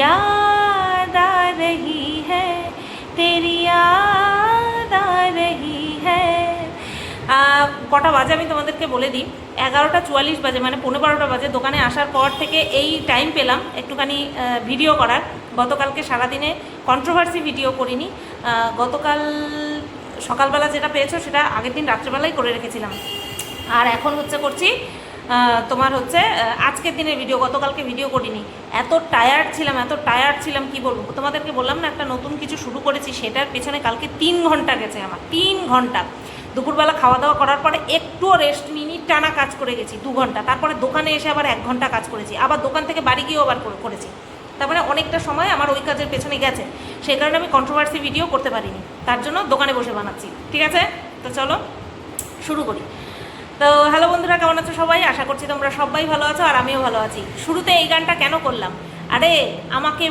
याद आ रही है तेरी याद आ रही है। কটা বাজে আমি তোমাদেরকে বলে দিই, 11:44 বাজে, মানে 11:15 বাজে। দোকানে আসার পর থেকে এই টাইম পেলাম একটুখানি ভিডিও করার। গতকালকে সারাদিনে কন্ট্রোভার্সি ভিডিও করিনি। গতকাল সকালবেলা যেটা পেয়েছো সেটা আগের দিন রাত্রেবেলাই করে রেখেছিলাম। আর এখন করছি তোমার আজকের দিনের ভিডিও। গতকালকে ভিডিও করিনি, এত টায়ার্ড ছিলাম কি বলবো তোমাদেরকে। বললাম না একটা নতুন কিছু শুরু করেছি, সেটার পেছনে কালকে 3 ঘন্টা গেছে আমার, 3 ঘন্টা। দুপুরবেলা খাওয়া দাওয়া করার পরে একটুও রেস্ট নিইনি, টানা কাজ করে গেছি 2 ঘন্টা। তারপরে দোকানে এসে আবার 1 ঘন্টা কাজ করেছি, আবার দোকান থেকে বাড়ি গিয়েও আবার করেছি। তার মানে অনেকটা সময় আমার ওই কাজের পেছনে গেছে, সেই কারণে আমি কন্ট্রোভার্সি ভিডিও করতে পারিনি, তার জন্য দোকানে বসে বানাচ্ছি। ঠিক আছে, তো চলো শুরু করি। তো হ্যালো বন্ধুরা, কেমন আছো সবাই? আশা করছি তোমরা সবাই ভালো আছো, আর আমিও ভালো আছি। শুরুতে এই গানটা কেন করলাম? আরে আমাকে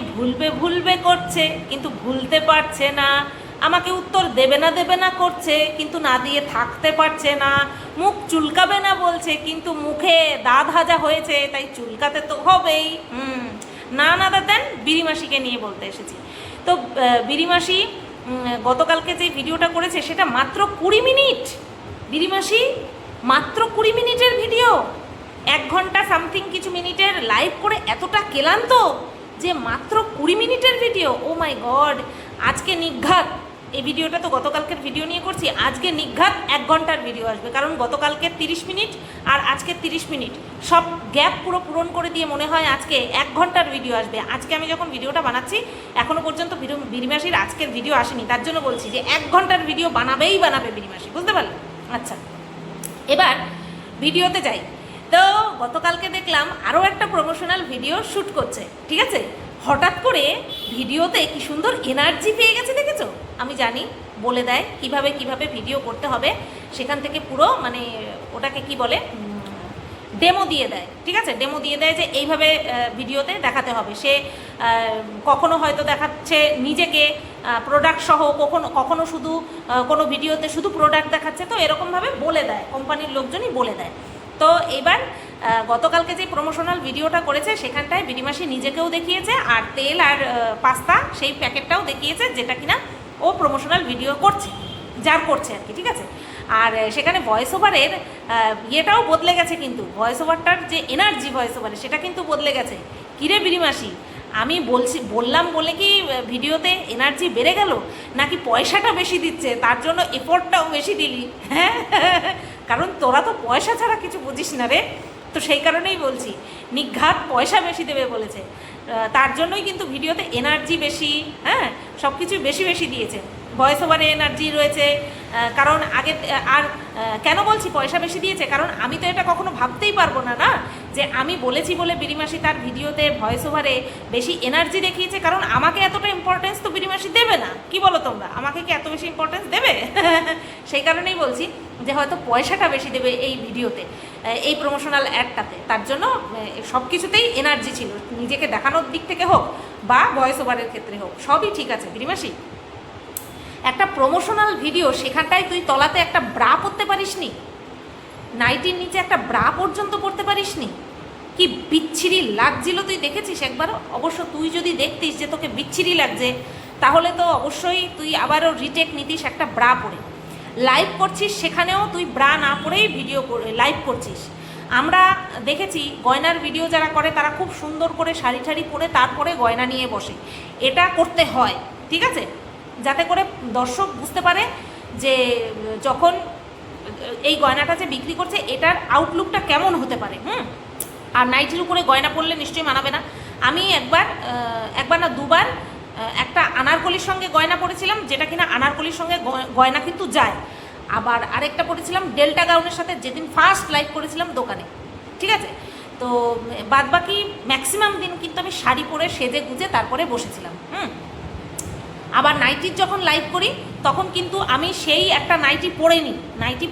ভুলবে করছে, কিন্তু ভুলতে পারছে না। আমাকে উত্তর দেবে না করছে, কিন্তু না দিয়ে থাকতে পারছে না। মুখ চুলকাবে না বলছে, কিন্তু মুখে দাঁত হাজা হয়েছে, তাই চুলকাতে তো হবেই। না দেন বিড়িমাসিকে নিয়ে বলতে এসেছি। তো বিড়িমাসি গতকালকে যে ভিডিওটা করেছে সেটা মাত্র 20 মিনিট। বিড়িমাসি মাত্র 20 মিনিটের ভিডিও, 1 ঘন্টা সামথিং কিছু মিনিটের লাইভ করে এতটা ক্লান্ত যে মাত্র 20 মিনিটের ভিডিও। ও মাই গড! আজকে নিঘাত, এই ভিডিওটা তো গতকালকের ভিডিও নিয়ে করছি, আজকে নিঘাত 1 ঘন্টার ভিডিও আসবে। কারণ গতকালকে 30 মিনিট আর আজকে 30 মিনিট, সব গ্যাপ পুরো পূরণ করে দিয়ে মনে হয় আজকে 1 ঘন্টার ভিডিও আসবে। আজকে আমি যখন ভিডিওটা বানাচ্ছি এখনও পর্যন্ত বিড়িমাসির আজকের ভিডিও আসেনি, তার জন্য বলছি যে 1 ঘন্টার ভিডিও বানাবে বিড়িমাসি, বুঝতে পারলে? আচ্ছা, এবার ভিডিওতে যাই। তো গতকালকে দেখলাম আরও একটা প্রমোশনাল ভিডিও শ্যুট করছে, ঠিক আছে? হঠাৎ করে ভিডিওতে কি সুন্দর এনার্জি পেয়ে গেছে, দেখেছো? আমি জানি, বলে দেয় কিভাবে ভিডিও করতে হবে, সেখান থেকে পুরো মানে ওটাকে কি বলে, ডেমো দিয়ে দেয়। ঠিক আছে, ডেমো দিয়ে দেয় যে এইভাবে ভিডিওতে দেখাতে হবে। সে কখনো হয়তো দেখাচ্ছে নিজেকে প্রোডাক্ট সহ, কখনো শুধু কোনো ভিডিওতে শুধু প্রোডাক্ট দেখাচ্ছে। তো এরকমভাবে বলে দেয়, কোম্পানির লোকজনই বলে দেয়। তো এবার গতকালকে যে প্রমোশনাল ভিডিওটা করেছে সেখানটায় বিড়িমাসি নিজেকেও দেখিয়েছে, আর তেল আর পাস্তা সেই প্যাকেটটাও দেখিয়েছে, যেটা কিনা ও প্রমোশনাল ভিডিও করছে, যার করছে আর কি। ঠিক আছে, আর সেখানে ভয়েস ওভারের ইয়েটাও বদলে গেছে, কিন্তু ভয়েস ওভারটার যে এনার্জি ভয়েস ওভারে সেটা কিন্তু বদলে গেছে। কিরে বিড়িমাসি, আমি বললাম বলে কি ভিডিওতে এনার্জি বেড়ে গেল, নাকি পয়সাটা বেশি দিচ্ছে তার জন্য এফোর্টটাও বেশি দিলি? হ্যাঁ, কারণ তোরা তো পয়সা ছাড়া কিছু বুঝিস না রে। তো সেই কারণেই বলছি, নিঘাত পয়সা বেশি দেবে বলেছে, তার জন্যই কিন্তু ভিডিওতে এনার্জি বেশি, হ্যাঁ, সব কিছু বেশি দিয়েছে। ভয়েস ওভারে এনার্জি রয়েছে, কারণ আগে আর কেন বলছি পয়সা বেশি দিয়েছে, কারণ আমি তো এটা কখনো ভাবতেই পারবো না যে আমি বলেছি বলে বিড়িমাসি তার ভিডিওতে ভয়েস ওভারে বেশি এনার্জি দেখিয়েছে। কারণ আমাকে এতটা ইম্পর্টেন্স তো বিড়িমাসি দেবে না, কি বলো তোমরা? আমাকে কি এত বেশি ইম্পর্টেন্স দেবে? সেই কারণেই বলছি যে হয়তো পয়সাটা বেশি দেবে এই ভিডিওতে, এই প্রমোশনাল অ্যাডটাতে। তার জন্য সব কিছুতেই এনার্জি ছিল, নিজেকে দেখানোর দিক থেকে হোক বা ভয়েস ওভারের ক্ষেত্রে হোক, সবই ঠিক আছে। বিড়িমাসি, একটা প্রমোশনাল ভিডিও, সেখানটায় তুই তলাতে একটা ব্রা পরতে পারিসনি, নাইটির নিচে একটা ব্রা পর্যন্ত পরতে পারিসনি? কি বিচ্ছিরি লাগছিল, তুই দেখেছিস একবারও? অবশ্য তুই যদি দেখতিস যে তোকে বিচ্ছিরি লাগছে, তাহলে তো অবশ্যই তুই আবারও রিটেক নিতিস একটা ব্রা পরে। লাইভ করছিস, সেখানেও তুই ব্রা না পরেই ভিডিও করে লাইভ করছিস। আমরা দেখেছি গয়নার ভিডিও যারা করে তারা খুব সুন্দর করে শাড়ি ঠাড়ি পরে তারপরে গয়না নিয়ে বসে। এটা করতে হয়, ঠিক আছে, যাতে করে দর্শক বুঝতে পারে যে যখন এই গয়নাটা যে বিক্রি করছে এটার আউটলুকটা কেমন হতে পারে। আর নাইটির উপরে গয়না পরলে নিশ্চয়ই মানাবে না। আমি একবার না দুবার একটা আনারকলির সঙ্গে গয়না পরেছিলাম, যেটা কিনা আনারকলির সঙ্গে গয়না কিন্তু যায়। আবার আরেকটা পরেছিলাম ডেল্টা গাউনের সাথে, যেদিন ফার্স্ট লাইভ করেছিলাম দোকানে। ঠিক আছে, তো বাদবাকি ম্যাক্সিমাম দিন কিন্তু আমি শাড়ি পরে সেজে গুজে তারপরে বসেছিলাম। আবার নাইটির যখন লাইভ করি তখন কিন্তু আমি সেই একটা নাইটি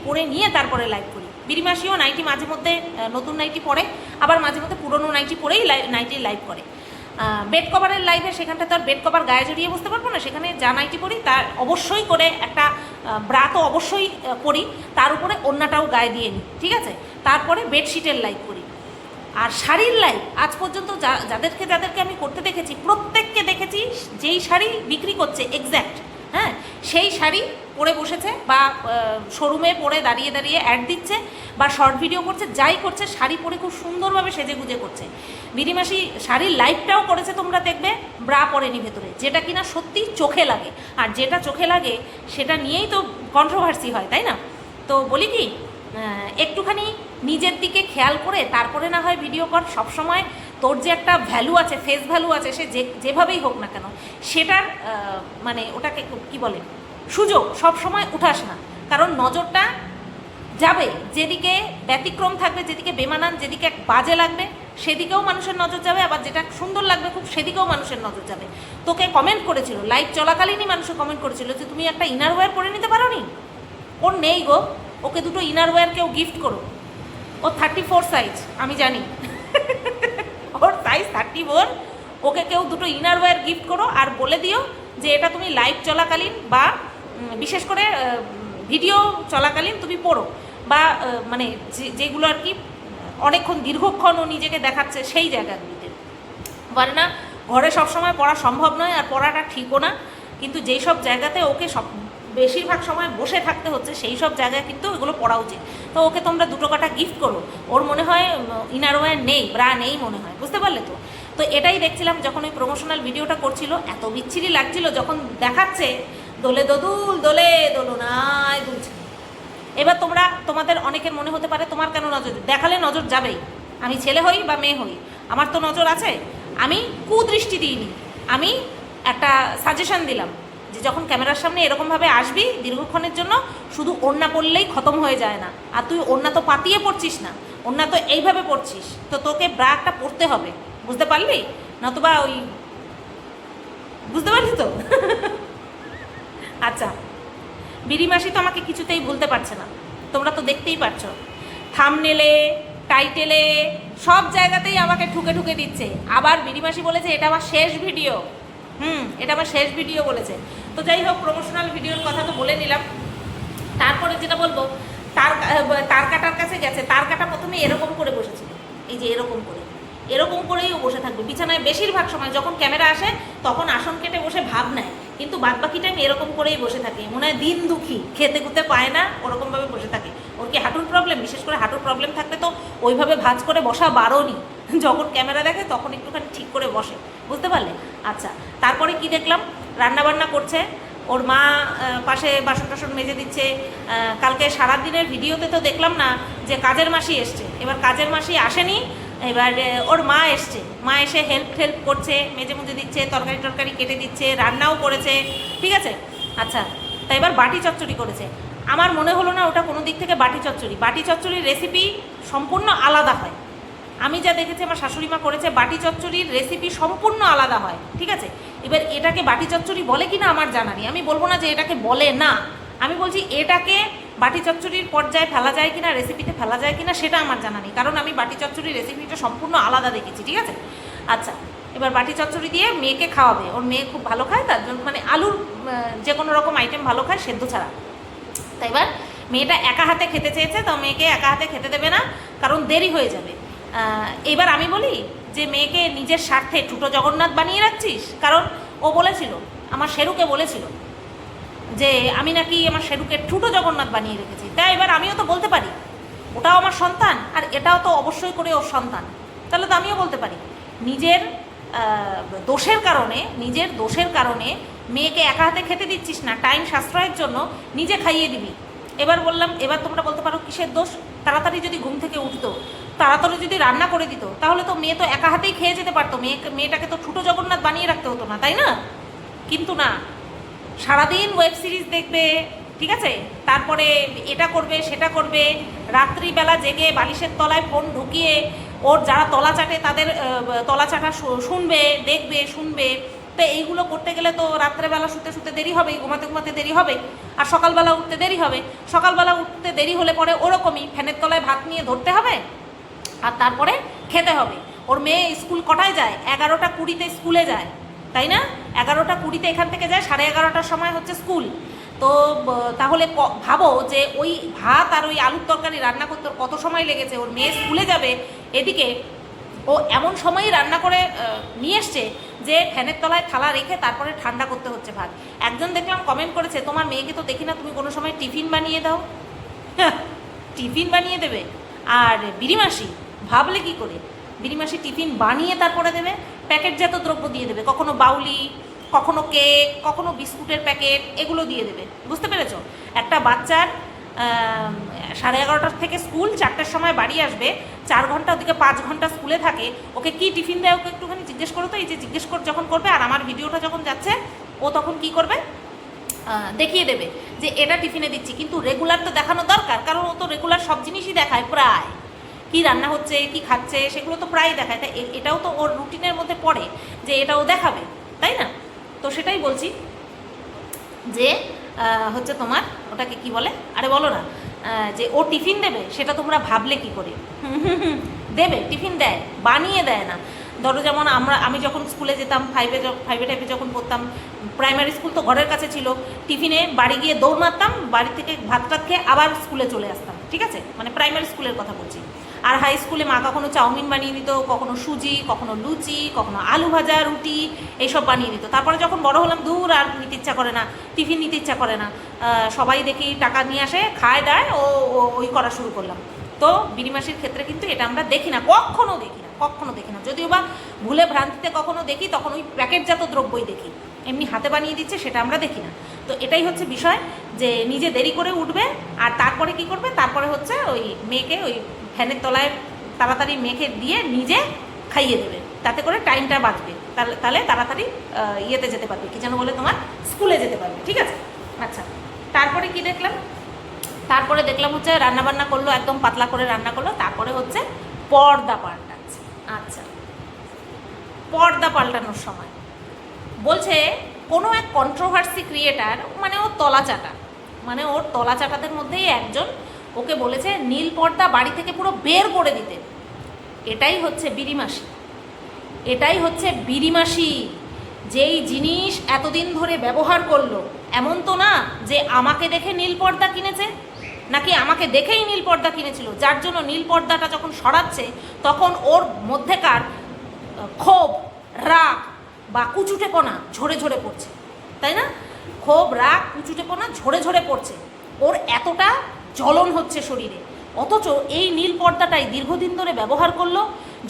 পরে নিয়ে তারপরে লাইভ করি। বিড়িমাসিও নাইটি মাঝে মধ্যে নতুন নাইটি পরে, আবার মাঝে মধ্যে পুরনো নাইটি পরেই নাইটির লাইভ করে। বেড কভারের লাইভে সেখানটা তো আর বেড কভার গায়ে জড়িয়ে বসতে পারবো না, সেখানে যা নাইটি পরি তার অবশ্যই করে একটা ব্রা তো অবশ্যই পরি, তার উপরে ওড়নাটাও গায়ে দিয়ে নিই। ঠিক আছে, তারপরে বেডশিটের লাইভ করি। আর শাড়ির লাইভ আজ পর্যন্ত যাদেরকে যাদেরকে আমি করতে দেখেছি প্রত্যেককে দেখেছি যেই শাড়ি বিক্রি করছে এক্স্যাক্ট, হ্যাঁ, সেই শাড়ি পরে বসেছে বা শোরুমে পরে দাঁড়িয়ে দাঁড়িয়ে অ্যাড দিচ্ছে বা শর্ট ভিডিও করছে, যাই করছে শাড়ি পরে খুব সুন্দরভাবে সেজে গুজে করছে। বিরিমাসি শাড়ির লাইভটাও করেছে, তোমরা দেখবে ব্রা পরেনি ভেতরে, যেটা কিনা সত্যি চোখে লাগে। আর যেটা চোখে লাগে সেটা নিয়েই তো কন্ট্রোভার্সি হয়, তাই না? তো বলি কি, একটুখানি নিজের দিকে খেয়াল করে তারপরে না হয় ভিডিও কর। সবসময় তোর যে একটা ভ্যালু আছে, ফেস ভ্যালু আছে, সে যেভাবেই হোক না কেন, সেটার মানে ওটাকে কি বলে, সুযোগ সবসময় উঠাস না। কারণ নজরটা যাবে যেদিকে ব্যতিক্রম থাকবে, যেদিকে বেমানান, যেদিকে বাজে লাগবে সেদিকেও মানুষের নজর যাবে, আবার যেটা সুন্দর লাগবে খুব সেদিকেও মানুষের নজর যাবে। তোকে কমেন্ট করেছিল, লাইভ চলাকালীনই মানুষে কমেন্ট করেছিল যে তুমি একটা ইনার ওয়্যার পরে নিতে পারো নি। ওর নেই গো, ওকে দুটো ইনার ওয়্যার কেউ গিফট করো। ওর 34 সাইজ, আমি জানি ওর সাইজ 34, ওকে কেউ দুটো ইনার ওয়্যার গিফট করো আর বলে দিও যে এটা তুমি লাইভ চলাকালীন বা বিশেষ করে ভিডিও চলাকালীন তুমি পড়ো, বা মানে যেগুলো আর কি অনেকক্ষণ দীর্ঘক্ষণ ও নিজেকে দেখাচ্ছে সেই জায়গাগুলিতে। বলে না ঘরে সবসময় পড়া সম্ভব নয় আর পড়াটা ঠিকও না, কিন্তু যেই সব জায়গাতে ওকে বেশিরভাগ সময় বসে থাকতে হচ্ছে সেই সব জায়গায় কিন্তু এগুলো পড়া উচিত। তো ওকে তোমরা দুটো কাটা গিফট করো। ওর মনে হয় ইনার ওয়্যার নেই, ব্রা নেই মনে হয়, বুঝতে পারলে তো? তো এটাই দেখছিলাম যখন ওই প্রমোশনাল ভিডিওটা করছিল, এত বিচ্ছিরি লাগছিল যখন দেখাচ্ছে দোলে দোদুল দোলে দোলনায় দুলছে। এবার তোমাদের অনেকের মনে হতে পারে তোমার কেন নজর, দেখালে নজর যাবেই। আমি ছেলে হই বা মেয়ে হই, আমার তো নজর আছে। আমি কুদৃষ্টি দিইনি, আমি একটা সাজেশন দিলাম যে যখন ক্যামেরার সামনে এরকমভাবে আসবি দীর্ঘক্ষণের জন্য, শুধু ওড়না পরলেই খতম হয়ে যায় না। আর তুই ওড়না তো পাতিয়ে পড়ছিস না, ওড়না তো এইভাবে পড়ছিস, তো তোকে ব্রা একটা পরতে হবে, বুঝতে পারলি? নতুবা ওই, বুঝতে পারলি তো? আচ্ছা, বিরিমাসি তো আমাকে কিছুতেই ভুলতে পারছে না, তোমরা তো দেখতেই পাচ্ছ, থাম্বনেলে, টাইটেলে, সব জায়গাতেই আমাকে ঠুকে ঠুকে দিচ্ছে। আবার বিরিমাসি বলেছে এটা আমার শেষ ভিডিও, এটা আমার শেষ ভিডিও বলেছে। তো যাই হোক, প্রমোশনাল ভিডিওর কথা তো বলে নিলাম। তারপরে যেটা বলবো, তার কাটার কাছে গেছে। তার কাটা প্রথমে এরকম করে বসেছিল, এই যে এরকম করেই ও বসে থাকবে বিছানায় বেশিরভাগ সময়। যখন ক্যামেরা আসে তখন আসন কেটে বসে ভাব নেয়, কিন্তু বাদবাকি টাইম এরকম করেই বসে থাকে। মনে হয় দিন দুঃখী, খেতে খুঁতে পায় না, ওরকমভাবে বসে থাকে। ওর কি হাঁটুর প্রবলেম? বিশেষ করে হাঁটুর প্রবলেম থাকলে তো ওইভাবে ভাঁজ করে বসা বারণই। যখন ক্যামেরা দেখে তখন একটুখানি ঠিক করে বসে, বুঝতে পারলে? আচ্ছা, তারপরে কি দেখলাম, রান্নাবান্না করছে, ওর মা পাশে বাসন টাসন মেজে দিচ্ছে। কালকে সারাদিনের ভিডিওতে তো দেখলাম না যে কাজের মাসি এসছে। এবার কাজের মাসি আসেনি, এবার ওর মা এসছে, মা এসে হেল্প করছে, মেজে মুজে দিচ্ছে, তরকারি কেটে দিচ্ছে, রান্নাও করেছে, ঠিক আছে। আচ্ছা, তাই এবার বাটি চচ্চড়ি করেছে। আমার মনে হলো না ওটা কোনো দিক থেকে বাটি চচ্চড়ির রেসিপি সম্পূর্ণ আলাদা হয়। আমি যা দেখেছি আমার শাশুড়ি মা করেছে, বাটি চচ্চড়ির রেসিপি সম্পূর্ণ আলাদা হয়, ঠিক আছে। এবার এটাকে বাটি চচ্চড়ি বলে কি না আমার জানা নেই, আমি বলবো না যে এটাকে বলে না, আমি বলছি এটাকে বাটি চচ্চড়ির পর্যায়ে ফেলা যায় কিনা, রেসিপিতে ফেলা যায় কিনা সেটা আমার জানা নেই, কারণ আমি বাটি চচ্চড়ির রেসিপিটা সম্পূর্ণ আলাদা দেখেছি, ঠিক আছে। আচ্ছা, এবার বাটি চচ্চড়ি দিয়ে মেয়েকে খাওয়াবে। ওর মেয়ে খুব ভালো খায়, তার জন্য মানে আলুর যে কোনো রকম আইটেম ভালো খায়, সেদ্ধ ছাড়া। তাই এবার মেয়েটা একা হাতে খেতে চেয়েছে, তো মেয়েকে একা হাতে খেতে দেবে না, কারণ দেরি হয়ে যাবে। এবার আমি বলি যে মেয়েকে নিজের স্বার্থে ঠুটো জগন্নাথ বানিয়ে রাখছিস, কারণ ও বলেছিল, আমার শেরুকে বলেছিল যে আমি নাকি আমার শেরুকে ঠুটো জগন্নাথ বানিয়ে রেখেছি। তাই এবার আমিও তো বলতে পারি ওটাও আমার সন্তান, আর এটাও তো অবশ্যই করে ওর সন্তান, তাহলে তো আমিও বলতে পারি নিজের দোষের কারণে মেয়েকে একা হাতে খেতে দিচ্ছিস না, টাইম সাশ্রয়ের জন্য নিজে খাইয়ে দিবি। এবার বললাম, এবার তোমরা বলতে পারো কিসের দোষ? তাড়াতাড়ি যদি ঘুম থেকে উঠতো, তাড়াতাড়ি যদি রান্না করে দিত, তাহলে তো মেয়ে তো একা হাতেই খেয়ে যেতে পারতো, মেয়েটাকে তো ছোটো জগন্নাথ বানিয়ে রাখতে হতো না, তাই না? কিন্তু না, সারাদিন ওয়েব সিরিজ দেখবে, ঠিক আছে, তারপরে এটা করবে সেটা করবে, রাত্রিবেলা জেগে বালিশের তলায় ফোন ঢুকিয়ে ওর যারা তলা চাটে তাদের তলা চাটা শুনবে। তো এইগুলো করতে গেলে তো রাত্রেবেলা শুতে দেরি হবে, ঘুমাতে দেরি হবে, আর সকালবেলা উঠতে দেরি হবে। সকালবেলা উঠতে দেরি হলে পরে ওরকমই ফ্যানের তলায় ভাত নিয়ে ধরতে হবে, আর তারপরে খেতে হবে। ওর মেয়ে স্কুল কটায় যায়? 11:20 স্কুলে যায়, তাই না? 11:20 এখান থেকে যায়, 11:30টার সময় হচ্ছে স্কুল। তো তাহলে ভাবো যে ওই ভাত আর ওই আলুর তরকারি রান্না করতে কত সময় লেগেছে। ওর মেয়ে স্কুলে যাবে, এদিকে ও এমন সময়ই রান্না করে নিয়ে এসছে যে ফ্যানের তলায় থালা রেখে তারপরে ঠান্ডা করতে হচ্ছে ভাত। একজন দেখলাম কমেন্ট করেছে, তোমার মেয়েকে তো দেখি না তুমি কোনো সময় টিফিন বানিয়ে দাও। টিফিন বানিয়ে দেবে? আর বিড়িমাসি ভাবলে কি করে? বিড়িমাসি টিফিন বানিয়ে তারপরে দেবে? প্যাকেটজাত দ্রব্য দিয়ে দেবে, কখনো বাউলি, কখনো কেক, কখনো বিস্কুটের প্যাকেট, এগুলো দিয়ে দেবে। বুঝতে পেরেছো? একটা বাচ্চার 11:30 থেকে স্কুল, 4টের সময় বাড়ি আসবে, 4 ঘন্টা, ওদিকে 5 ঘন্টা স্কুলে থাকে, ওকে কি টিফিন দেয় ওকে একটুখানি জিজ্ঞেস করো তো। এই যে জিজ্ঞেস যখন করবে আর আমার ভিডিওটা যখন যাচ্ছে, ও তখন কি করবে, দেখিয়ে দেবে যে এটা টিফিনে দিচ্ছি। কিন্তু রেগুলার তো দেখানো দরকার, কারণ ও তো রেগুলার সব জিনিসই দেখায় প্রায়, কি রান্না হচ্ছে, কি খাচ্ছে, সেগুলো তো প্রায় দেখায়। তাই এটাও তো ওর রুটিনের মধ্যে পড়ে যে এটাও দেখাবে, তাই না? তো সেটাই বলছি যে হচ্ছে তোমার ওটাকে কি বলে, আরে বলো না, যে ও টিফিন দেবে, সেটা তোমরা ভাবলে কি করে? দেবে, টিফিন দেয়, বানিয়ে দেয় না। ধরো যেমন আমি যখন স্কুলে যেতাম, ফাইভে টাইপে যখন পড়তাম, প্রাইমারি স্কুল তো ঘরের কাছে ছিল, টিফিনে বাড়ি গিয়ে দৌড় মারতাম, বাড়ি থেকে ভাত টাত খেয়ে আবার স্কুলে চলে আসতাম, ঠিক আছে? মানে প্রাইমারি স্কুলের কথা বলছি। আর হাই স্কুলে মা কখনো চাউমিন বানিয়ে দিত, কখনো সুজি, কখনো লুচি, কখনো আলু ভাজা, রুটি, এইসব বানিয়ে দিত। তারপরে যখন বড় হলাম, দূর আর নিতে ইচ্ছা করে না, টিফিন নিতে ইচ্ছা করে না, সবাই দেখি টাকা নিয়ে আসে, খায় দায়, ওই করা শুরু করলাম। তো বিড়িমাসির ক্ষেত্রে কিন্তু এটা আমরা দেখি না, কখনো দেখি না। যদিও বা ভুলে ভ্রান্তিতে কখনো দেখি, তখন ওই প্যাকেটজাত দ্রব্যই দেখি, এমনি হাতে বানিয়ে দিচ্ছে সেটা আমরা দেখি না। তো এটাই হচ্ছে বিষয়, যে নিজে দেরি করে উঠবে, আর তারপরে কি করবে, তারপরে হচ্ছে ওই মেয়েকে ওই ফ্যানের তলায় তাড়াতাড়ি মেখে দিয়ে নিজে খাইয়ে দেবে, তাতে করে টাইমটা বাঁচবে, তাহলে তাড়াতাড়ি ইয়েতে যেতে পারবে, কি যেন বলে, তোমার স্কুলে যেতে পারবে, ঠিক আছে? আচ্ছা, তারপরে কি দেখলাম, তারপরে দেখলাম হচ্ছে রান্নাবান্না করলো, একদম পাতলা করে রান্না করলো, তারপরে হচ্ছে পর্দা পাল্টাচ্ছে। আচ্ছা, পর্দা পাল্টানোর সময় বলছে কোনো এক কন্ট্রোভার্সি ক্রিয়েটার, মানে ওর তলাচাটা, মানে ওর তলাচাটাদের মধ্যেই একজন ওকে বলেছে নীল পর্দা বাড়ি থেকে পুরো বের করে দিতে। এটাই হচ্ছে বিড়িমাসি, যেই জিনিস এতদিন ধরে ব্যবহার করলো। এমন তো না যে আমাকে দেখে নীল পর্দা কিনেছে, নাকি আমাকে দেখেই নীল পর্দা কিনেছিল, যার জন্য নীল পর্দাটা যখন সরাচ্ছে তখন ওর মধ্যেকার ক্ষোভ, রাগ বা কুচুটেপনা ঝরে ঝরে পড়ছে, তাই না? ক্ষোভ, রাগ, কুচুটেপনা ঝরে ঝরে পড়ছে, ওর এতটা জ্বলন হচ্ছে শরীরে। অথচ এই নীল পর্দাটাই দীর্ঘদিন ধরে ব্যবহার করলো।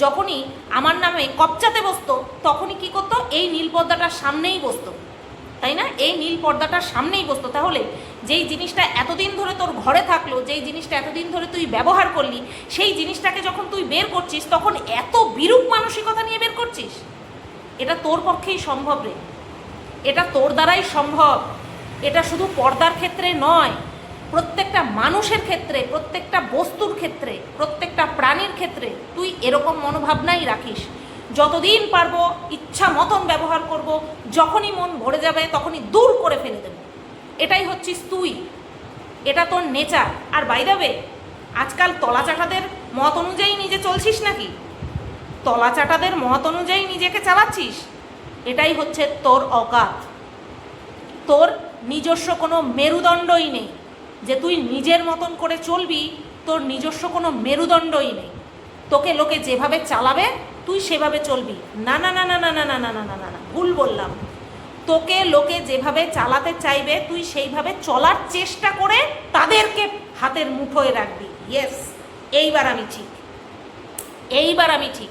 যখনই আমার নামে কপচাতে বসতো, তখনই কি করতো, এই নীল পর্দাটার সামনেই বসতো, তাই না? এই নীল পর্দাটার সামনেই বসতো। তাহলে যেই জিনিসটা এতদিন ধরে তোর ঘরে থাকলো, যেই জিনিসটা এতদিন ধরে তুই ব্যবহার করলি, সেই জিনিসটাকে যখন তুই বের করছিস, তখন এত বিরূপ মানসিকতা নিয়ে বের করছিস। এটা তোর পক্ষেই সম্ভব রে, এটা তোর দ্বারাই সম্ভব। এটা শুধু পর্দার ক্ষেত্রে নয়, প্রত্যেকটা মানুষের ক্ষেত্রে, প্রত্যেকটা বস্তুর ক্ষেত্রে, প্রত্যেকটা প্রাণীর ক্ষেত্রে তুই এরকম মনোভাবনাই রাখিস। যতদিন পারবো ইচ্ছা মতন ব্যবহার করব, যখনই মন ভরে যাবে তখনই দূর করে ফেলে দেব। এটাই হচ্ছিস তুই, এটা তোর নেচার। আর বাই দ্য ওয়ে, আজকাল তলাচাটাদের মত অনুযায়ী নিজে চলছিস নাকি? তলাচাটাদের মত অনুযায়ী নিজেকে চালাচ্ছিস? এটাই হচ্ছে তোর অকাত। তোর নিজস্ব কোনো মেরুদণ্ডই নেই, যে তুই নিজের মতন করে চলবি, তোর নিজস্ব কোনো মেরুদণ্ডই নেই। তোকে লোকে যেভাবে চালাবে তুই সেভাবে চলবি। না না না না না না না না না না না না, ভুল বললাম। তোকে লোকে যেভাবে চালাতে চাইবে তুই সেইভাবে চলার চেষ্টা করে তাদেরকে হাতের মুঠোয় রাখবি। ইয়েস, এইবার আমি ঠিক।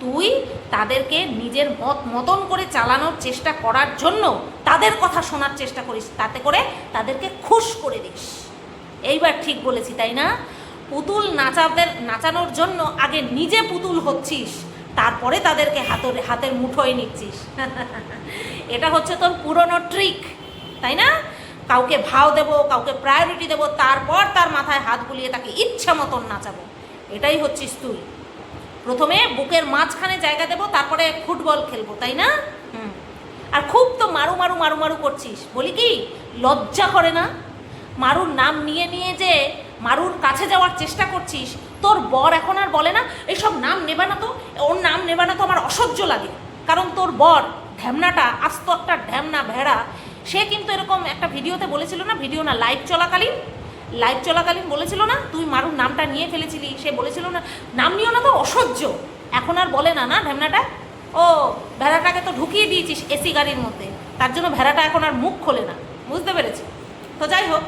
তুই তাদেরকে নিজের মতন করে চালানোর চেষ্টা করার জন্য তাদের কথা শোনার চেষ্টা করিস, তাতে করে তাদেরকে খুশ করে দিস। এইবার ঠিক বলেছি, তাই না? পুতুল নাচানোর জন্য আগে নিজে পুতুল হচ্ছিস, তারপরে তাদেরকে হাতের মুঠোয় নিচ্ছিস। এটা হচ্ছে তোর পুরনো ট্রিক, তাই না? কাউকে ভাও দেবো, কাউকে প্রায়োরিটি দেবো, তারপর তার মাথায় হাত বুলিয়ে তাকে ইচ্ছা মতন নাচাবো। এটাই হচ্ছিস তুই। প্রথমে বুকের মাঝখানে জায়গা দেবো, তারপরে ফুটবল খেলবো, তাই না? আর খুব তো মারু করছিস। বলি কি, লজ্জা করে না? মারুর নাম নিয়ে নিয়ে যে মারুর কাছে যাওয়ার চেষ্টা করছিস। তোর বর এখন আর বলে না এইসব নাম নেবা না তো, ওর নাম নেবা না তো, আমার অসহ্য লাগে। কারণ তোর বর ঢ্যামনাটা, আস্ত একটা ঢ্যামনা ভেড়া, সে কিন্তু এরকম একটা ভিডিওতে বলেছিল না, লাইভ চলাকালীন বলেছিল না, তুই মারুর নামটা নিয়ে ফেলেছিলি। সে বলেছিল না, নাম নিও না তো, অসহ্য। এখন আর বলে না, না ঢ্যামনাটা? ও ভেড়াটাকে তো ঢুকিয়ে দিয়েছিস এসি গাড়ির মধ্যে, তার জন্য ভেড়াটা এখন আর মুখ খোলে না। বুঝতে পেরেছি? তো যাই হোক,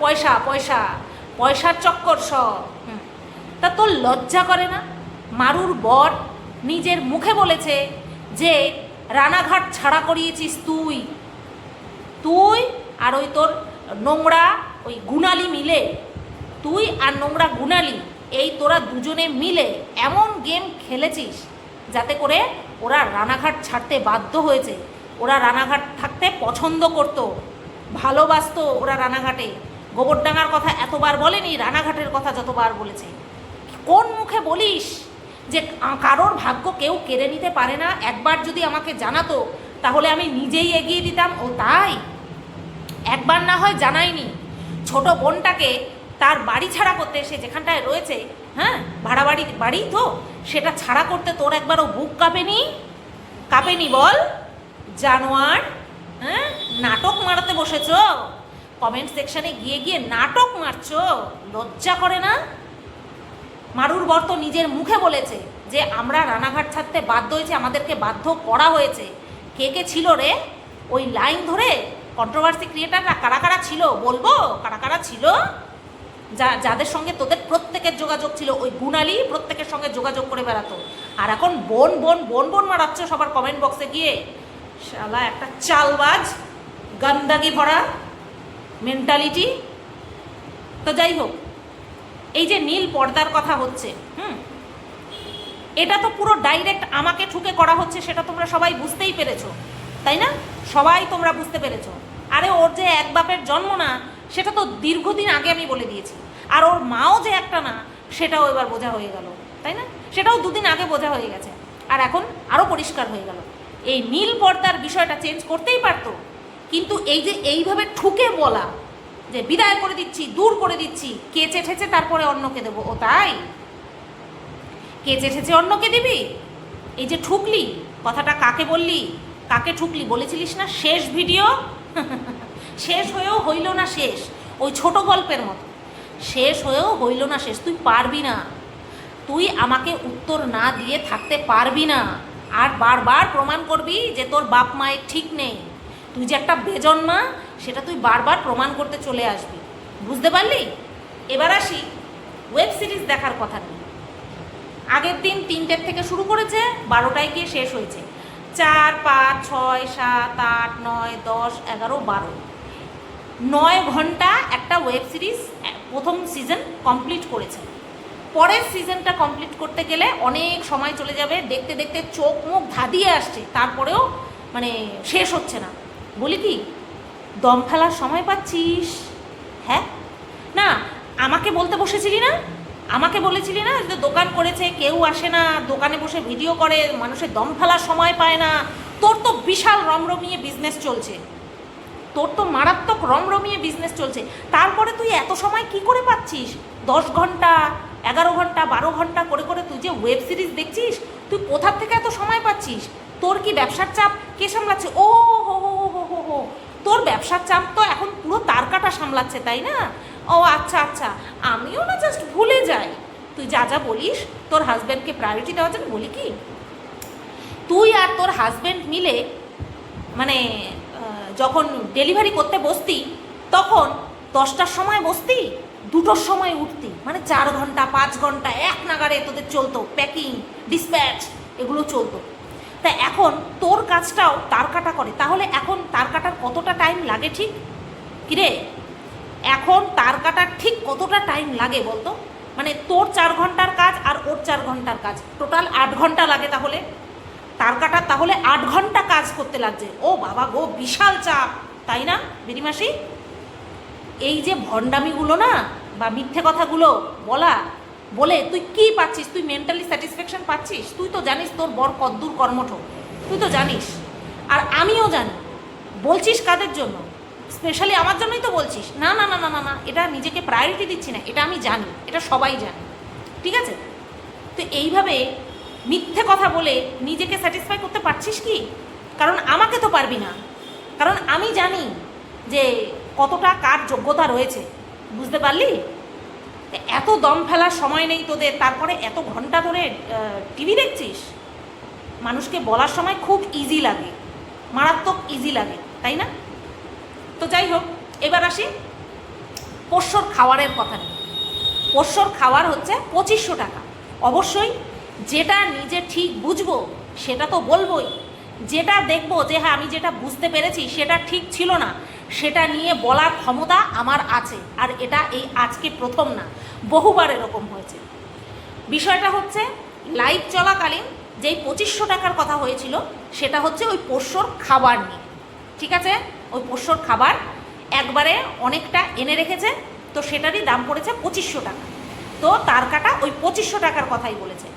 পয়সা পয়সা পয়সার চক্কর সব। তা তোর লজ্জা করে না? মারুর বর নিজের মুখে বলেছে যে রানাঘাট ছাড়া করিয়েছিস তুই, তুই আর ওই তোর নোংরা ওই গুণালি মিলে, তুই আর নোংরা গুণালি এই তোরা দুজনে মিলে এমন গেম খেলেছিস যাতে করে ওরা রানাঘাট ছাড়তে বাধ্য হয়েছে। ওরা রানাঘাট থাকতে পছন্দ করত, ভালোবাসতো ওরা রানাঘাটে। গোবরডাঙ্গার কথা এতবার বলেনি, রানাঘাটের কথা যতবার বলেছে। কোন মুখে বলিস যে কারোর ভাগ্য কেউ কেড়ে নিতে পারে না? একবার যদি আমাকে জানাতো তাহলে আমি নিজেই এগিয়ে দিতাম। ও তাই? একবার না হয় জানাইনি, ছোট বোনটাকে তার বাড়ি ছাড়া করতে, সে যেখানটায় রয়েছে, হ্যাঁ ভাড়া বাড়ি তো, সেটা ছাড়া করতে তোর একবারও বুক কাঁপেনি? কাঁপেনি বল? জানোয়ার, হ্যাঁ নাটক মারাতে বসেছ, কমেন্ট সেকশানে গিয়ে গিয়ে নাটক মারছো, লজ্জা করে না? মারুর বর তো নিজের মুখে বলেছে যে আমরা রানাঘাট ছাড়তে বাধ্য হয়েছে, আমাদেরকে বাধ্য করা হয়েছে। কে কে ছিল রে ওই লাইন ধরে কন্ট্রোভার্সি ক্রিয়েটাররা? কারা কারা ছিল বলবো? কারা কারা ছিল যাদের সঙ্গে তোদের প্রত্যেকের যোগাযোগ ছিল? ওই গুণালি প্রত্যেকের সঙ্গে যোগাযোগ করে বেড়াতো, আর এখন বোন বোন বোন বোন মারাচ্ছ সবার কমেন্ট বক্সে গিয়ে। শালা একটা চালবাজ, গন্দাগি ভরা মেন্টালিটি। তো যাই হোক, এই যে নীল পর্দার কথা হচ্ছে, এটা তো পুরো ডাইরেক্ট আমাকে ঠুকে করা হচ্ছে, সেটা তোমরা সবাই বুঝতেই পেরেছো, তাই না? সবাই তোমরা বুঝতে পেরেছো। আরে ওর যে এক বাপের জন্ম না, সেটা তো দীর্ঘদিন আগে আমি বলে দিয়েছি। আর ওর মাও যে একটা না, সেটাও এবার বোঝা হয়ে গেল, তাই না? সেটাও দুদিন আগে বোঝা হয়ে গেছে, আর এখন আরও পরিষ্কার হয়ে গেল। এই নীল পর্দার বিষয়টা চেঞ্জ করতেই পারতো, কিন্তু এই যে এইভাবে ঠুকে বলা যে বিদায় করে দিচ্ছি, দূর করে দিচ্ছি, কে চেঠেছে তারপরে অন্যকে দেবো, ও তাই? কে চেঠেছে অন্যকে দিবি? এই যে ঠুকলি, কথাটা কাকে বললি, কাকে ঠুকলি বলেছিলিস না? শেষ ভিডিও শেষ হয়েও হইল না শেষ, ওই ছোট গল্পের মতো শেষ হয়েও হইল না শেষ। তুই পারবি না, তুই আমাকে উত্তর না দিয়ে থাকতে পারবি না, আর বারবার প্রমাণ করবি যে তোর বাপ মায়ের ঠিক নেই, তুই যে একটা বেজন্মা সেটা তুই বারবার প্রমাণ করতে চলে আসবি। বুঝতে পারলি? এবার আসি ওয়েব সিরিজ দেখার কথা নিয়ে। আগের দিন 3টের থেকে শুরু করেছে, 12টায় গিয়ে শেষ হয়েছে। 4, 5, 6, 7, 8, 9, 10, 11, 12 9 ঘন্টা একটা ওয়েব সিরিজ প্রথম সিজন কমপ্লিট করেছে। পরের সিজনটা কমপ্লিট করতে গেলে অনেক সময় চলে যাবে, দেখতে দেখতে চোখ মুখ ধাঁধিয়ে আসছে, তারপরেও মানে শেষ হচ্ছে না। বলি কি, দম ফেলার সময় পাচ্ছিস? হ্যাঁ না, আমাকে বলতে বসেছিলি না, আমাকে বলেছিলি না যে দোকান করেছে, কেউ আসে না, দোকানে বসে ভিডিও করে, মানুষের দম ফেলার সময় পায় না। তোর তো বিশাল রমরমিয়ে বিজনেস চলছে, তোর তো মারাত্মক রমরমিয়ে বিজনেস চলছে, তারপরে তুই এত সময় কি করে পাচ্ছিস? 10 ঘন্টা, 11 ঘন্টা, 12 ঘন্টা করে করে তুই যে ওয়েব সিরিজ দেখছিস, তুই কোথার থেকে এত সময় পাচ্ছিস? তোর কি ব্যবসার চাপ কে সামলাচ্ছে? ও হো হো হো হো হো, তোর ব্যবসার চাপ তো এখন পুরো তারকাটা সামলাচ্ছে, তাই না? ও আচ্ছা আচ্ছা, আমিও না জাস্ট ভুলে যাই, তুই যা যা বলিস তোর হাজব্যান্ডকে প্রায়োরিটি দেওয়ার জন্য। বলি কি, তুই আর তোর হাজব্যান্ড মিলে মানে যখন ডেলিভারি করতে বসতি, তখন 10টার সময় বসতি, 2টোর সময় উঠতি, মানে 4 ঘন্টা 5 ঘন্টা এক নাগারে তোদের চলতো, প্যাকিং, ডিসপ্যাচ এগুলো চলতো। তা এখন তোর কাজটাও তার কাটা করে, তাহলে এখন তার কাটার কতটা টাইম লাগে ঠিক? কিরে, এখন তার কাটার ঠিক কতটা টাইম লাগে বলতো? মানে তোর 4 ঘন্টার কাজ আর ওর 4 ঘন্টার কাজ, টোটাল 8 ঘন্টা লাগে। তাহলে তার কাটার তাহলে 8 ঘন্টা কাজ করতে লাগছে। ও বাবা গো, বিশাল চাপ, তাই না বেরিমাসি? এই যে ভণ্ডামিগুলো না, বা মিথ্যে কথাগুলো বলে তুই কি পাচ্ছিস? তুই মেন্টালি স্যাটিসফ্যাকশন পাচ্ছিস? তুই তো জানিস তোর বর কদ্দূর কর্মঠ, তুই তো জানিস, আর আমিও জানি। বলছিস কাদের জন্য? স্পেশালি আমার জন্যই তো বলছিস। না না না না না না, এটা নিজেকে প্রায়োরিটি দিচ্ছি না, এটা আমি জানি, এটা সবাই জানে, ঠিক আছে? তো এইভাবে মিথ্যে কথা বলে নিজেকে স্যাটিসফাই করতে পারছিস কি? কারণ আমাকে তো পারবি না, কারণ আমি জানি যে কতটা কার যোগ্যতা রয়েছে। বুঝতে পারলি? এত দম ফেলার সময় নেই তোদের, তারপরে এত ঘন্টা ধরে টিভি দেখছিস। মানুষকে বলার সময় খুব ইজি লাগে, মারাত্মক ইজি লাগে, তাই না? তো যাই হোক, এবার আসি পোষ্যর খাওয়ারের কথা নিয়ে। পোষ্যর খাওয়ার হচ্ছে 2500 টাকা। অবশ্যই যেটা নিজে ঠিক বুঝবো সেটা তো বলবোই, যেটা দেখবো যে হ্যাঁ আমি যেটা বুঝতে পেরেছি সেটা ঠিক ছিল না, সেটা নিয়ে বলার ক্ষমতা আমার আছে। আর এটা এই আজকে প্রথম না, বহুবার এরকম হয়েছে। বিষয়টা হচ্ছে লাইভ চলাকালীন যেই 2500 টাকার কথা হয়েছিল সেটা হচ্ছে ওই পোষ্যর খাবার নিয়ে, ঠিক আছে? ওই পোষ্যর খাবার একবারে অনেকটা এনে রেখেছে, তো সেটারই দাম পড়েছে 2500 টাকা। তো তার কাটা ওই 2500 টাকার কথাই বলেছে,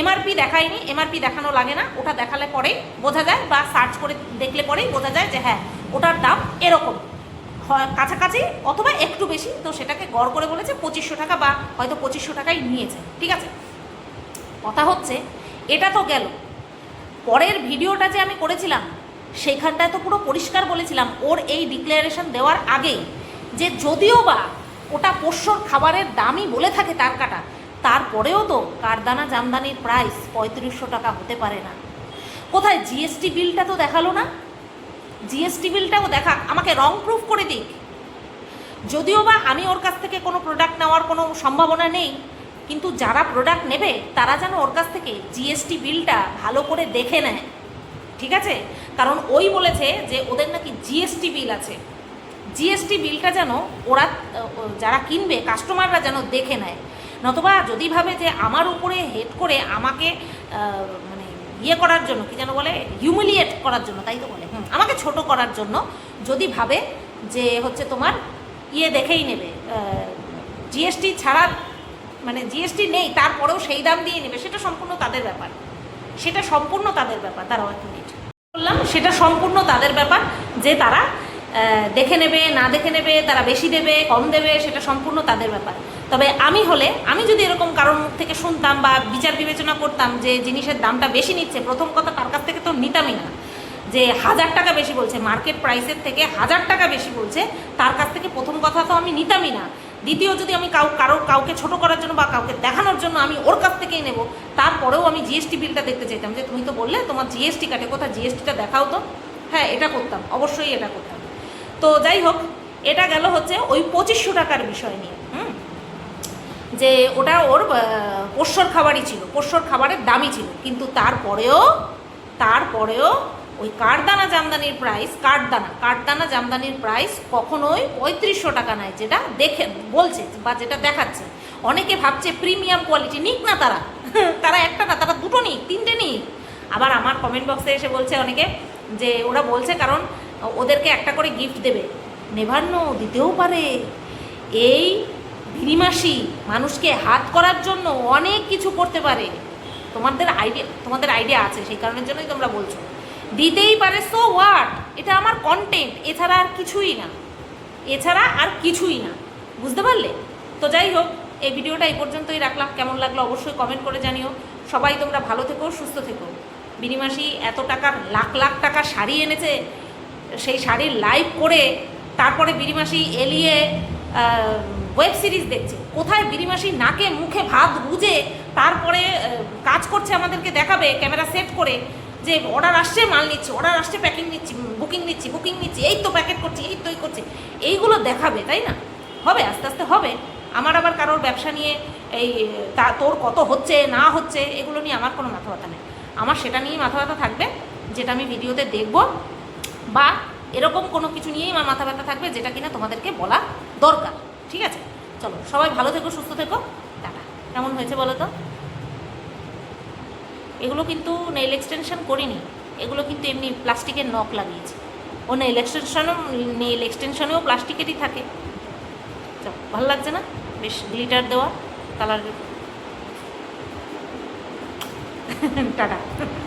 এমআরপি দেখায়নি। এমআরপি দেখানো লাগে না, ওটা দেখালে পরেই বোঝা যায়, বা সার্চ করে দেখলে পরেই বোঝা যায় যে হ্যাঁ ওটার দাম এরকম, কাছাকাছি অথবা একটু বেশি। তো সেটাকে গড় করে বলেছে 2500 টাকা, বা হয়তো 2500 টাকাই নিয়েছে, ঠিক আছে? কথা হচ্ছে এটা তো গেল, পরের ভিডিওটা যে আমি করেছিলাম সেইখানটায় তো পুরো পরিষ্কার বলেছিলাম ওর এই ডিক্লারেশন দেওয়ার আগেই, যে যদিও বা ওটা পোষ্যর খাবারের দামই বলে থাকে তার কাটা, তারপরেও তো কারদানা জামদানির প্রাইস 3500 টাকা হতে পারে না। কোথায় জিএসটি বিলটা তো দেখালো না, জিএসটি বিলটাও দেখা, আমাকে রং প্রুফ করে দিক। যদিও বা আমি ওর কাছ থেকে কোনো প্রোডাক্ট নেওয়ার কোনো সম্ভাবনা নেই, কিন্তু যারা প্রোডাক্ট নেবে তারা যেন ওর কাছ থেকে জিএসটি বিলটা ভালো করে দেখে নেয়, ঠিক আছে? কারণ ওই বলেছে যে ওদের নাকি জিএসটি বিল আছে, জিএসটি বিলটা যেন ওরা যারা কিনবে কাস্টমাররা যেন দেখে নেয়। নতুবা যদি ভাবে যে আমার উপরে হেড করে আমাকে মানে ইয়ে করার জন্য, কি যেন বলে, হিউমিলিয়েট করার জন্য, তাই তো বলে, আমাকে ছোট করার জন্য যদি ভাবে যে হচ্ছে তোমার ইয়ে দেখেই নেবে, জিএসটি ছাড়া, মানে জিএসটি নেই তারপরেও সেই দাম দিয়ে নেবে, সেটা সম্পূর্ণ তাদের ব্যাপার, সেটা সম্পূর্ণ তাদের ব্যাপার। তারা বললাম সেটা সম্পূর্ণ তাদের ব্যাপার, যে তারা দেখে নেবে না দেখে নেবে, তারা বেশি দেবে কম দেবে, সেটা সম্পূর্ণ তাদের ব্যাপার। তবে আমি হলে, আমি যদি এরকম কারোর মুখ থেকে শুনতাম বা বিচার বিবেচনা করতাম যে জিনিসের দামটা বেশি নিচ্ছে, প্রথম কথা তার কাছ থেকে তো নিতামই না। যে 1000 টাকা বেশি বলছে, মার্কেট প্রাইসের থেকে 1000 টাকা বেশি বলছে, তার কাছ থেকে প্রথম কথা তো আমি নিতামই না। দ্বিতীয়, যদি আমি কাউকে ছোট করার জন্য বা কাউকে দেখানোর জন্য আমি ওর কাছ থেকেই নেব, তারপরেও আমি জিএসটি বিলটা দেখতে চাইতাম, যে তুমি তো বললে তোমার জিএসটি কাটে, কোথায় জিএসটিটা দেখাও তো। হ্যাঁ, এটা করতাম, অবশ্যই এটা করতাম। তো যাই হোক, এটা গেল হচ্ছে ওই 2500 টাকার বিষয় নিয়ে, যে ওটা ওর পোষ্যর খাবারই ছিল, পোষ্যর খাবারের দামই ছিল, কিন্তু তারপরেও ওই কাঠদানা জামদানির প্রাইস, কাঠদানা জামদানির প্রাইস কখনোই 3500 টাকা নয়, যেটা দেখে বলছে বা যেটা দেখাচ্ছে। অনেকে ভাবছে প্রিমিয়াম কোয়ালিটি, নিক না তারা একটা না, তারা দুটো নিক, তিনটে নিক। আবার আমার কমেন্ট বক্সে এসে বলছে অনেকে যে ওরা বলছে কারণ ওদেরকে একটা করে গিফট দেবে। নেভান্ন দিতেও পারে। এই ভিরিমাসি মানুষকে হাত করার জন্য অনেক কিছু করতে পারে, তোমাদের আইডিয়া আছে, সেই কারণের জন্যই তোমরা বলছো দিতেই পারে। সো হোয়াট, এটা আমার কন্টেন্ট, এছাড়া আর কিছুই না, বুঝতে পারলে? তো যাই হোক, এই ভিডিওটা এই পর্যন্তই রাখলাম। কেমন লাগলো অবশ্যই কমেন্ট করে জানিও। সবাই তোমরা ভালো থেকো, সুস্থ থেকো। বিনিমাসি এত টাকার, লাখ টাকা শাড়ি এনেছে, সেই শাড়ির লাইভ করে তারপরে বিনিমাসি এলিয়ে ওয়েব সিরিজ দেখছে। কোথায় বিনিমাসি নাকে মুখে ভাত গুজে তারপরে কাজ করছে, আমাদেরকে দেখাবে ক্যামেরা সেট করে, যে অর্ডার আসছে মাল নিচ্ছে, অর্ডার আসছে প্যাকিং নিচ্ছি, বুকিং নিচ্ছি, এই তো প্যাকেট করছি, এই তো এই করছে, এইগুলো দেখাবে, তাই না? হবে, আস্তে আস্তে হবে। আমার আবার কারোর ব্যবসা নিয়ে তোর কত হচ্ছে না হচ্ছে এগুলো নিয়ে আমার কোনো মাথা ব্যথা নেই। আমার সেটা নিয়েই মাথা ব্যথা থাকবে যেটা আমি ভিডিওতে দেখব, বা এরকম কোনো কিছু নিয়েই আমার মাথা ব্যথা থাকবে যেটা কিনা তোমাদেরকে বলা দরকার, ঠিক আছে? চলো, সবাই ভালো থেকো, সুস্থ থেকো, টাটা। কেমন হয়েছে বলো তো? এগুলো কিন্তু নেইল এক্সটেনশন করিনি, এগুলো কিন্তু এমনি প্লাস্টিকের নখ লাগিয়েছি। ও নেইল এক্সটেনশনেও প্লাস্টিকেরই থাকে। চল, ভালো লাগছে না? বেশ গ্লিটার দেওয়া কালার। টাটা।